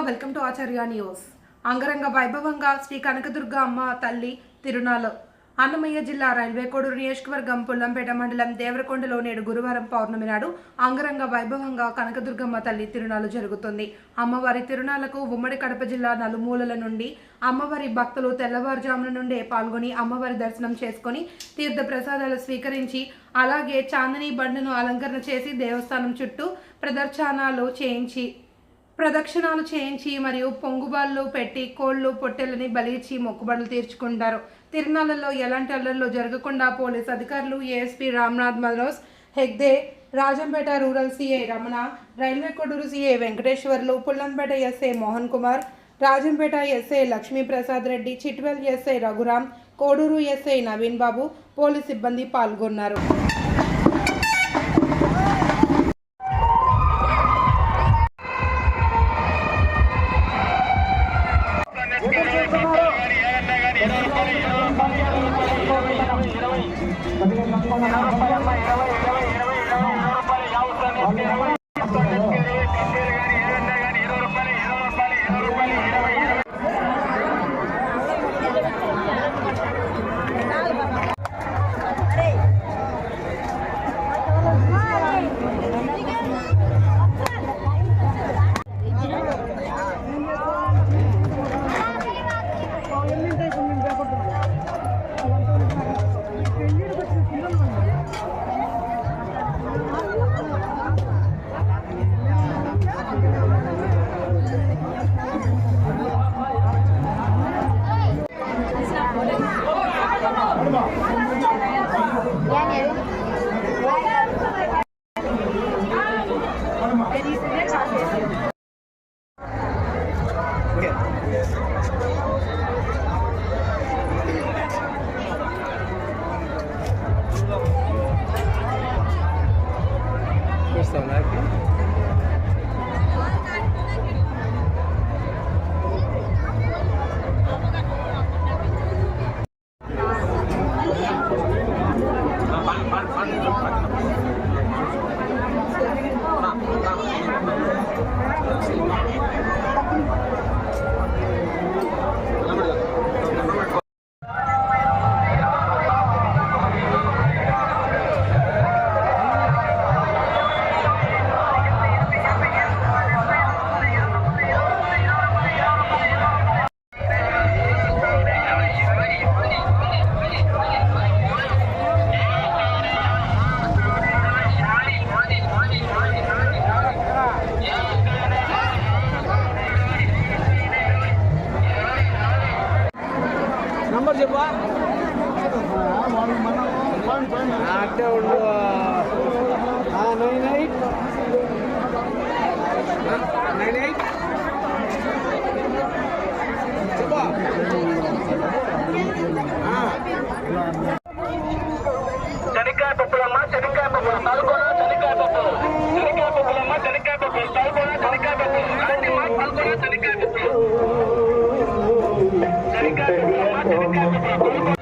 Welcome to Acharya news. అంగరంగ వైభవంగా శ్రీ కనకదుర్గ అమ్మ తల్లి తిరునాళ్ళు అన్నమయ్య జిల్లా రైల్వే కోడూరు నియోజకవర్గం పుల్లంపేట మండలం దేవరకొండలో నేడు గురువారం పౌర్ణమి నాడు అంగరంగ వైభవంగా కనకదుర్గమ్మ తల్లి తిరునాళ్ళు జరుగుతుంది. అమ్మవారి తిరునాళ్లకు ఉమ్మడి కడప జిల్లా నలుమూలల నుండి అమ్మవారి భక్తులు తెల్లవారుజామున నుండే పాల్గొని అమ్మవారి దర్శనం చేసుకుని తీర్థ ప్రసాదాలు స్వీకరించి అలాగే చాందనీ బండను అలంకరణ చేసి దేవస్థానం చుట్టూ ప్రదక్షిణాలు చేయించి మరియు పొంగుబాళ్ళు పెట్టి కోళ్లు పొట్టెలని బలిచి మొక్కుబడులు తీర్చుకుంటారు. తిరునాళ్లలో ఎలాంటి అల్లర్లు జరగకుండా పోలీస్ అధికారులు ASP Ramnath Manoj Hegde, Rajampet rural CI Ramana, railway Koduru CI Venkateswarlu, Pullampet SI Mohan Kumar, Rajampet SI Lakshmiprasad Reddy, Chitvel SI Raghuram, Koduru SI Naveen Babu, police సిబ్బంది పాల్గొన్నారు. నంబర్ చెప్పా అంటే ఉండు 98 చెప్పా చెనక్కాయ పప్పులమ్మ చెనక్కాయ పప్పులు తలకోన చెనక్కాయ పప్పులు చెనక్కాయ పప్పులమ్మ చెనక్కాయ పప్పులు తలకోన చెనక్కాయ పప్పులు అలాంటి మా తలకోన చెనక్కాయ పప్పులు చెనక్కాయ పప్పులమ్మ చెనక్కాయ పప్పులు